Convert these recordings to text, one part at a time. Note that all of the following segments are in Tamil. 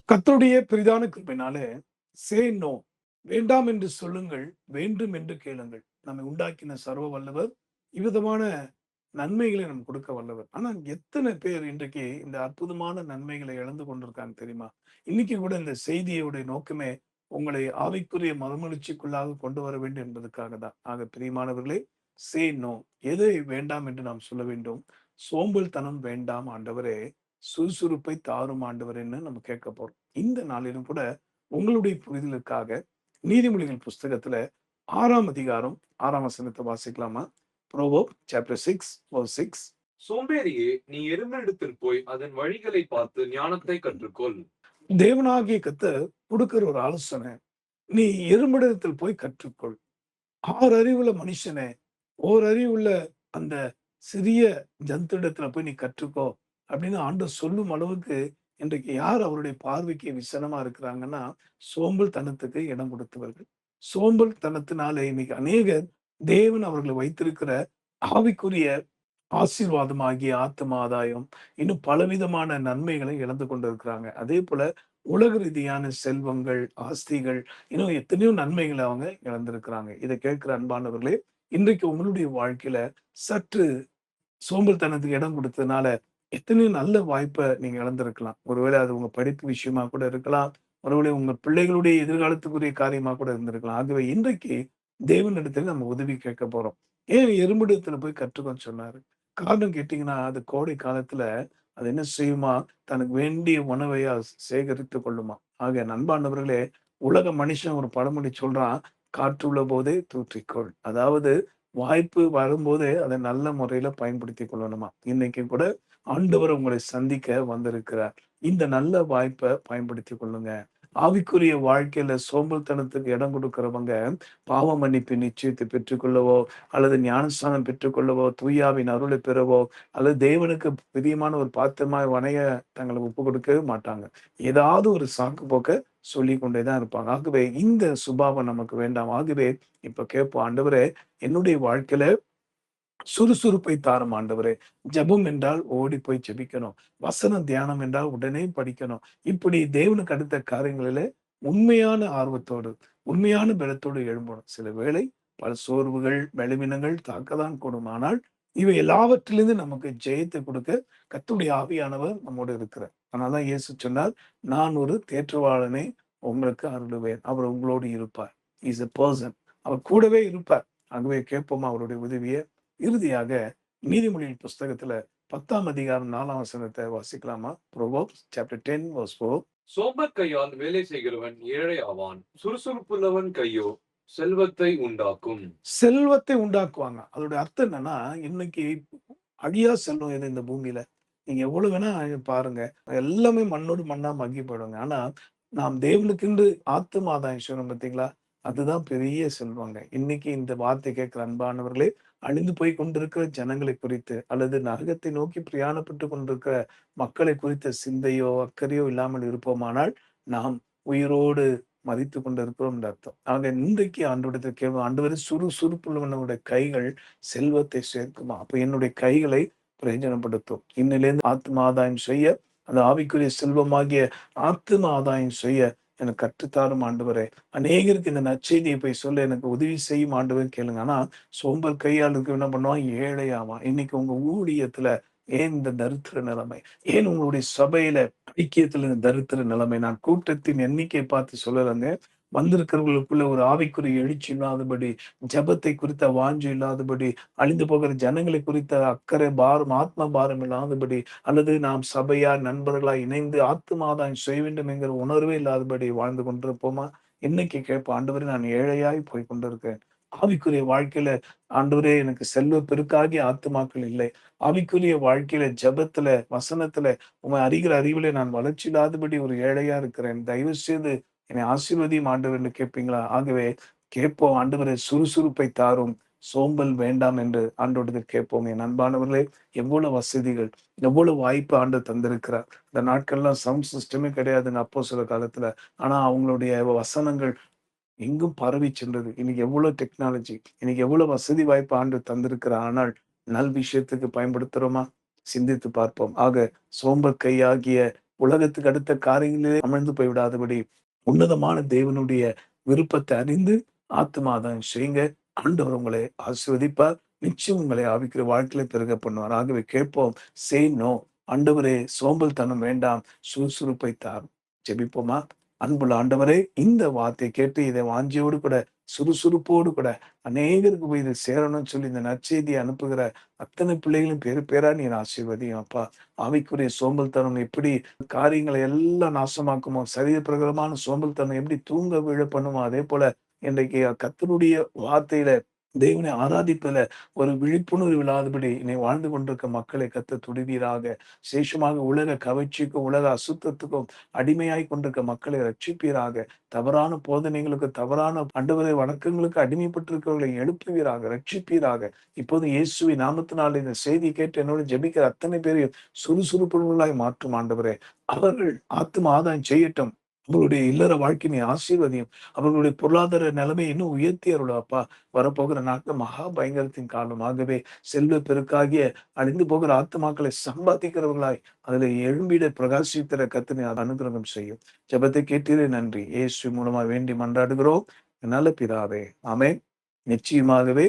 கர்த்தருடைய பெரிதான கிருபையினாலே சே நோ, வேண்டாம் என்று சொல்லுங்கள், வேண்டும் என்று கேளுங்கள். நம்மை உண்டாக்கின சர்வ வல்லவர் இவ்விதமான நன்மைகளை நமக்கு கொடுக்க வல்லவர். ஆனா எத்தனை பேர் இன்றைக்கு இந்த அற்புதமான நன்மைகளை இழந்து கொண்டிருக்காங்க தெரியுமா? இன்னைக்கு கூட இந்த செய்தியோட நோக்கமே உங்களை ஆவிக்குரிய மறுமலர்ச்சிக்குள்ளாக கொண்டு வர வேண்டும் என்பதற்காக தான். ஆக பிரியமானவர்களே, சே நோ, எதை வேண்டாம் என்று நாம் சொல்ல வேண்டும்? சோம்பல்தனம் வேண்டாம் ஆண்டவரே, சுறுசுறுப்பை தாரும் ஆண்டவரேன்னு நம்ம கேட்க போறோம். இந்த நாளிலும் கூட உங்களுடைய புரிதலுக்காக நீதிமொழிகள் புஸ்தகத்துல 6ஆம் அதிகாரம் 6ஆம் வசனத்தை வாசிக்கலாமா? Proverbs chapter 6 verse 6. சோம்பேறியே, நீ எறும்பினிடத்தில் போய் அதன் வழிகளை பார்த்து ஞானத்தை கற்றுக்கொள். தேவனாகிய கர்த்தர் கொடுக்கிற ஒரு ஆலோசனை, நீ எறும்பிடத்தில் போய் கற்றுக்கொள். 6 அறிவுள்ள மனுஷனே, ஓரறிவுள்ள அந்த சிறிய ஜந்துடத்துல போய் நீ கற்றுக்கோ அப்படின்னு ஆண்டவர் சொல்லும் அளவுக்கு இன்றைக்கு யார் அவருடைய பார்வைக்கு விசனமா இருக்கிறாங்கன்னா, சோம்பல் தனத்துக்கு இடம் கொடுத்தவர்கள். சோம்பல் தனத்தினாலே இன்னைக்கு அநேகர் தேவன் அவர்களை வைத்திருக்கிற ஆவிக்குரிய ஆசீர்வாதமாகிய ஆத்தும ஆதாயம், இன்னும் பலவிதமான நன்மைகளை இழந்து கொண்டிருக்கிறாங்க. அதே போல உலக ரீதியான செல்வங்கள், ஆஸ்திகள், இன்னும் எத்தனையோ நன்மைகள அவங்க இழந்திருக்கிறாங்க. இத கேட்கிற அன்பானவர்களே, இன்றைக்கு உங்களுடைய வாழ்க்கையில சற்று சோம்பல்தனத்துக்கு இடம் கொடுத்ததுனால, எத்தனையோ நல்ல வாய்ப்ப நீங்க இழந்திருக்கலாம். ஒருவேளை அது உங்க படிப்பு விஷயமா கூட இருக்கலாம். ஒருவேளை உங்க பிள்ளைகளுடைய எதிர்காலத்துக்குரிய காரியமா கூட இருந்திருக்கலாம். ஆகவே இன்றைக்கு தேவனிடத்தில் நம்ம உதவி கேட்க போறோம். ஏன் எறும்பிடத்துல போய் கற்றுக்கோன்னு சொன்னாரு? காரணம் கேட்டீங்கன்னா, அது கோடை காலத்துல அது என்ன செய்யுமா? தனக்கு வேண்டிய உணவை அது சேகரித்துக் கொள்ளுமாம். ஆக அன்பானவர்களே, உலக மனுஷன் ஒரு பழமொழி சொல்றான், "காற்றுள்ள போதே தூற்றிக்கொள்." அதாவது வாய்ப்பு வரும்போதே அதை நல்ல முறையில பயன்படுத்திக் கொள்ளணுமா. இன்னைக்கு கூட ஆண்டவர் உங்களை சந்திக்க வந்திருக்கிறார். இந்த நல்ல வாய்ப்ப பயன்படுத்திக் கொள்ளுங்க. ஆவிக்குரிய வாழ்க்கையில சோம்பல்தனத்துக்கு இடம் கொடுக்கிறவங்க, பாவ மன்னிப்பு நிச்சயத்தை பெற்றுக்கொள்ளவோ, அல்லது ஞானஸ்நானம் பெற்றுக்கொள்ளவோ, தூயாவின் அருளை பெறவோ, அல்லது தேவனுக்கு பிரியமான ஒரு பாத்திரமாய் வணைய தங்களை ஒப்புக் கொடுக்கவே மாட்டாங்க. ஏதாவது ஒரு சாக்கு போக்க சொல்லிக் கொண்டே தான் இருப்பாங்க. ஆகவே இந்த சுபாவம் நமக்கு வேண்டாம். ஆகவே இப்ப கேட்போம், ஆண்டவரே, என்னுடைய வாழ்க்கையில சுறுசுறுப்பை தாரும் ஆண்டவரே. ஜெபம் என்றால் ஓடி போய் ஜெபிக்கணும். வசனம் தியானம் என்றால் உடனே படிக்கணும். இப்படி தேவனுக்கு அடுத்த காரியங்களிலே உண்மையான ஆர்வத்தோடு, உண்மையான பலத்தோடு எழும்பணும். சில வேளை பல சோர்வுகள், பலவீனங்கள் தாக்கத்தான் கூடும். ஆனால் இவை எல்லாவற்றிலிருந்து நமக்கு ஜெயத்தை கொடுக்க கர்த்தருடைய ஆவியானவர் நம்மோடு இருக்கிறார். அதனால தான் இயேசு சொன்னார், "நான் ஒரு தேற்றவாளனை உங்களுக்கு அருளுவேன். அவர் உங்களோடு இருப்பார்." He is a person. அவர் கூடவே இருப்பார். ஆகவே கேட்போமா அவருடைய உதவிய? இறுதியாக நீதிமொழிகள் புஸ்தகத்துல 10ஆம் அதிகாரம் 4ஆம் வசனத்தை வாசிக்கலாமா? Proverbs chapter 10 verse 4. சோம்பர் கையால் வேலை செய்கிறவன் ஏழை ஆவான். சுறுசுறுப்புள்ளவன் கையோ செல்வத்தை உண்டாக்கும். செல்வத்தை உண்டாக்குவாங்க. அதோட அர்த்தம் என்னன்னா, இன்னைக்கு அழியா செல்வம் எது இந்த பூமியில? நீங்க எவ்வளவு வேணா பாருங்க. எல்லாமே மண்ணோடு மண்ணா மக்கி போயிடுங்க. ஆனா, நாம் தேவனுக்கென்று ஆத்தும ஆதாயம் சொன்னோம் பார்த்தீங்களா? அதுதான் பெரிய செல்வங்க. இன்னைக்கு இந்த வார்த்தை கேட்கிற அன்பானவர்களே, அழிந்து போய் கொண்டிருக்கிற ஜனங்களை குறித்து, அல்லது நரகத்தை நோக்கி பிரயாணப்பட்டு கொண்டிருக்கிற மக்களை குறித்த சிந்தையோ, அக்கறையோ இல்லாமல் இருப்போமானால், நாம் உயிரோடு மதித்துக் கொண்டிருக்கிறோம் என்று அர்த்தம். ஆக இன்றைக்கு ஆண்டவரிடத்தில் கேட்போம், ஆண்டவரே, சுறுசுறுப்புள்ளவனுடைய கைகள் செல்வத்தை சேர்க்குமா? அப்ப என்னுடைய கைகளை பிரயோஜனப்படுத்தும். இன்னிலிருந்து ஆத்தும ஆதாயம் செய்ய, அந்த ஆவிக்குரிய செல்வமாகிய ஆத்தும ஆதாயம் செய்ய எனக்கு கற்றுத்தாரும் ஆண்டவரே. அநேகருக்கு இந்த நற்செய்தியை போய் சொல்ல எனக்கு உதவி செய்யும் ஆண்டவரே கேளுங்க. ஆனா சோம்பல் கையாளுக்கு என்ன பண்ணுவான்? ஏழை ஆவான். இன்னைக்கு உங்க ஊழியத்துல ஏன் இந்த தரித்திர நிலைமை? ஏன் உங்களுடைய சபையில ஐக்கியத்துல இந்த தரித்திர நிலைமை? நான் கூட்டத்தின் எண்ணிக்கையை பார்த்து சொல்லலங்க. வந்திருக்கிறவர்களுக்குள்ள ஒரு ஆவிக்குரிய எழுச்சி இல்லாதபடி, ஜெபத்தை குறித்த வாஞ்சை இல்லாதபடி, அழிந்து போகிற ஜனங்களை குறித்த அக்கறை, பாரம், ஆத்ம பாரம் இல்லாதபடி, அல்லது நாம் சபையா, நண்பர்களா இணைந்து ஆத்துமாதாயம் செய்ய வேண்டும் என்கிற உணர்வே இல்லாதபடி வாழ்ந்து கொண்டிருப்போமா? இன்னைக்கு கேட்போம், ஆண்டவரே, நான் ஏழையாய் போய் கொண்டிருக்கிறேன். ஆவிக்குரிய வாழ்க்கையில ஆண்டவரே, எனக்கு செல்வ பெருக்காகிய ஆத்துமாக்கள் இல்லை. ஆவிக்குரிய வாழ்க்கையில, ஜெபத்துல, வசனத்துல, உம்மை அறிகிற அறிவிலே நான் வளர்ச்சி இல்லாதபடி ஒரு ஏழையா இருக்கிறேன். தயவு செய்து என்னை ஆசீர்வதியும் ஆண்டவரே என்று கேட்பீங்களா? ஆகவே கேட்போம், ஆண்டவரே, சுறுசுறுப்பை தாரும், சோம்பல் வேண்டாம் என்று ஆண்டவரிடத்தில் கேட்போம். என் அன்பானவர்களே, எவ்வளவு வசதிகள், எவ்வளவு வாய்ப்பு ஆண்டவர் தந்திருக்கிறார். இந்த நாட்கள்லாம் சவுண்ட் சிஸ்டமே கிடையாதுங்க அப்போஸ்தலர் காலத்துல. ஆனா அவங்களுடைய வசனங்கள் எங்கும் பரவி சென்றது. இன்னைக்கு எவ்வளவு டெக்னாலஜி, இன்னைக்கு எவ்வளவு வசதி வாய்ப்பு ஆண்டவர் தந்திருக்கிறார். ஆனால் நல் விஷயத்துக்கு பயன்படுத்துறோமா? சிந்தித்து பார்ப்போம். ஆக சோம்பல் கையாகிய உலகத்துக்கு அடுத்த காரியங்களிலே அமிழ்ந்து போய்விடாதபடி உன்னதமான தேவனுடைய விருப்பத்தை அறிந்து ஆத்துமாதான் செய்யுங்க. ஆண்டவர் உங்களை ஆசீர்வதிப்பார். நிச்சயம் உங்களை ஆவிக்கிற வாழ்க்கையில பெருக பண்ணுவார். ஆகவே கேட்போம். Say no. ஆண்டவரே, சோம்பல்தனம் வேண்டாம், சுறுசுறுப்பை தாரும். ஜெபிப்போமா? அன்புள்ள ஆண்டவரே, இந்த வார்த்தையை கேட்டு இதை வாஞ்சியோடு கூட சுறுசுறுப்போடு கூட அநேகருக்கு போய் இதை சேரணும்னு சொல்லி இந்த நற்செய்தியை அனுப்புகிற அத்தனை பிள்ளைகளும் பேரு பேரா நீர் ஆசீர்வதியும் அப்பா. ஆவிக்குரிய சோம்பல்தனம் எப்படி காரியங்களை எல்லாம் நாசமாக்குமோ, சரீர பிரகாரமான சோம்பல்தனம் எப்படி தூங்க விழ பண்ணுமோ, அதே போல இன்றைக்கு கர்த்தருடைய வார்த்தையில தேவனை ஆராதிப்பதில ஒரு விழிப்புணர்வு இல்லாதபடி என்னை வாழ்ந்து கொண்டிருக்க மக்களை கர்த்தர் துடிவீராக. சேஷமாக உலக கவர்ச்சிக்கும் உலக அசுத்தத்துக்கும் அடிமையாய் கொண்டிருக்க மக்களை ரட்சிப்பீராக. தவறான போதனைகளுக்கு தவறான ஆண்டவரை வணக்கங்களுக்கு அடிமைப்பட்டிருக்கிறவர்களை எழுப்புவீராக, ரட்சிப்பீராக. இப்போது இயேசுவின் நாமத்தினால் இந்த செய்தி கேட்டு என்னோடு ஜெபிக்கிற அத்தனை பேரையும் சுறுசுறுப்புள்ளவர்களாய் மாற்றும் ஆண்டவரே. அவர்கள் ஆத்தும ஆதாயம் செய்யட்டும். அவர்களுடைய இல்லற வாழ்க்கையை ஆசீர்வதியும். அவர்களுடைய பொருளாதார நிலைமை இன்னும் உயர்த்தி அருளும் அப்பா. வரப்போகிற நாட்கள் மகா பயங்கரத்தின் காலம். ஆகவே செல்வ பெருக்காகிய அழிந்து போகிற ஆத்துமாக்களை சம்பாதிக்கிறவர்களாய் அதில் எழும்பிட பிரகாசித்திர கர்த்தர் அனுகிரகம் செய்யும். ஜெபத்தை கேட்டீரே, நன்றி. இயேசு மூலமா வேண்டி மன்றாடுகிறோம் நல்ல பிதாவே. ஆமென். நிச்சயமாகவே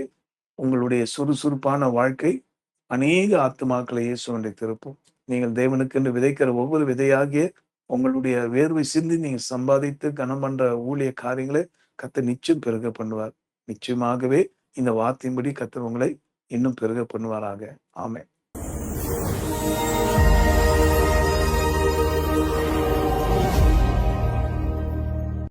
உங்களுடைய சுறுசுறுப்பான வாழ்க்கை அநேக ஆத்துமாக்களை இயேசுவினை திருப்பும். நீங்கள் தேவனுக்கென்று விதைக்கிற ஒவ்வொரு விதையாகிய உங்களுடைய வேர்வை சிந்தி நீங்க சம்பாதித்து கனம் பண்ற ஊழிய காரியங்களை கர்த்தர் நிச்சயம் பெருக பண்ணுவார். நிச்சயமாகவே இந்த வார்த்தையின்படி கர்த்தர் உங்களை இன்னும் பெருக பண்ணுவாராக. ஆமென்.